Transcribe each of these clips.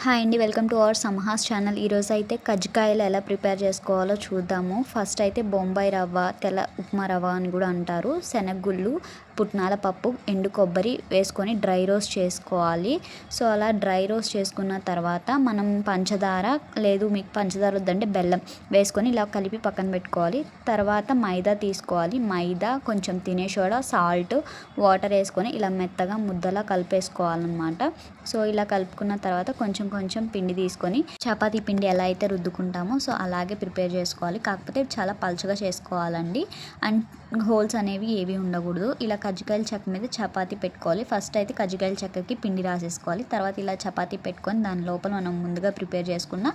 Hi అండి, welcome to our సమహాస్ channel. ఈరోజు అయితే కజ్జికాయలు ఎలా ప్రిపేర్ చేసుకోవాలో చూద్దాము. ఫస్ట్ అయితే బొంబాయి రవ్వ, తెల్ల ఉప్మా రవ్వ అని కూడా అంటారు, శనగగుళ్ళు, పుట్నాల పప్పు, ఎండు కొబ్బరి వేసుకొని డ్రై రోస్ట్ చేసుకోవాలి. సో అలా డ్రై రోస్ట్ చేసుకున్న తర్వాత మనం పంచదార, లేదు మీకు పంచదార వద్దంటే బెల్లం వేసుకొని ఇలా కలిపి పక్కన పెట్టుకోవాలి. తర్వాత మైదా తీసుకోవాలి. మైదా, కొంచెం తినే సోడా, సాల్ట్, వాటర్ వేసుకొని ఇలా మెత్తగా ముద్దలా కలిపేసుకోవాలన్నమాట. సో ఇలా కలుపుకున్న తర్వాత కొంచెం కొంచెం పిండి తీసుకొని చపాతీ పిండి ఎలా అయితే రుద్దుకుంటామో సో అలాగే ప్రిపేర్ చేసుకోవాలి. కాకపోతే చాలా పలుచగా చేసుకోవాలండి. అండ్ హోల్స్ అనేవి ఏవి ఉండకూడదు. ఇలా కజ్జికాయల చెక్క మీద చపాతీ పెట్టుకోవాలి. ఫస్ట్ అయితే కజ్జికాయల చెక్కకి పిండి రాసేసుకోవాలి. తర్వాత ఇలా చపాతీ పెట్టుకొని దాని లోపల మనం ముందుగా ప్రిపేర్ చేసుకున్న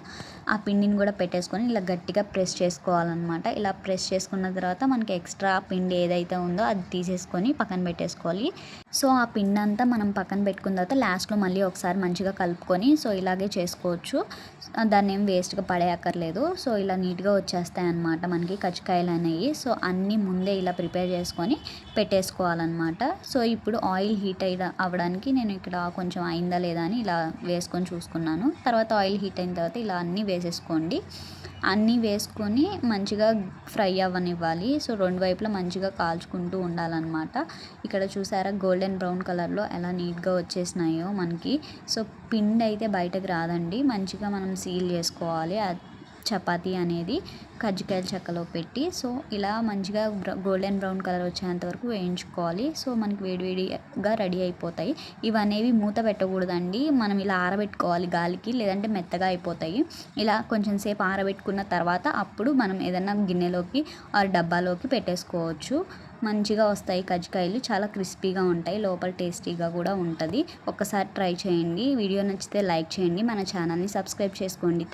ఆ పిండిని కూడా పెట్టేసుకొని ఇలా గట్టిగా ప్రెస్ చేసుకోవాలన్నమాట. ఇలా ప్రెస్ చేసుకున్న తర్వాత మనకి ఎక్స్ట్రా పిండి ఏదైతే ఉందో అది తీసేసుకొని పక్కన పెట్టేసుకోవాలి. సో ఆ పిండి అంతా మనం పక్కన పెట్టుకున్న తర్వాత లాస్ట్లో మళ్ళీ ఒకసారి మంచిగా కలుపుకొని సో ఇలాగే చేసుకోవచ్చు. దాన్ని ఏం వేస్ట్గా పడేయక్కర్లేదు. సో ఇలా నీట్గా వచ్చేస్తాయి అన్నమాట మనకి కజ్జికాయలు అనేవి. సో అన్నీ ముందే ఇలా ప్రిపేర్ చేసుకొని పెట్టేసుకోవాలన్నమాట. సో ఇప్పుడు ఆయిల్ హీట్ అవ్వడానికి నేను ఇక్కడ కొంచెం అయిందా లేదా అని ఇలా వేసుకొని చూసుకున్నాను. తర్వాత ఆయిల్ హీట్ అయిన తర్వాత ఇలా అన్నీ వేసేసుకోండి. అన్నీ వేసుకొని మంచిగా ఫ్రై అవ్వనివ్వాలి. సో రెండు వైపులా మంచిగా కాల్చుకుంటూ ఉండాలన్నమాట. ఇక్కడ చూసారా గోల్డెన్ బ్రౌన్ కలర్లో ఎలా నీట్గా వచ్చేసినాయో మనకి. సో పిండి అయితే బయటకు రాదండి. మంచిగా మనం సీల్ చేసుకోవాలి చపాతీ అనేది కజ్జికాయల చెక్కలో పెట్టి. సో ఇలా మంచిగా గోల్డెన్ బ్రౌన్ కలర్ వచ్చేంత వరకు వేయించుకోవాలి. సో మనకి వేడివేడిగా రెడీ అయిపోతాయి. ఇవనేవి మూత పెట్టకూడదండి, మనం ఇలా ఆరబెట్టుకోవాలి గాలికి, లేదంటే మెత్తగా అయిపోతాయి. ఇలా కొంచెం సేపు ఆరబెట్టుకున్న తర్వాత అప్పుడు మనం ఏదైనా గిన్నెలోకి ఆర్ డబ్బాలోకి పెట్టేసుకోవచ్చు. మంచిగా వస్తాయి కజ్జికాయలు, చాలా క్రిస్పీగా ఉంటాయి, లోపల టేస్టీగా కూడా ఉంటుంది. ఒక్కసారి ట్రై చేయండి. వీడియో నచ్చితే లైక్ చేయండి, మన ఛానల్ని సబ్స్క్రైబ్ చేసుకోండి.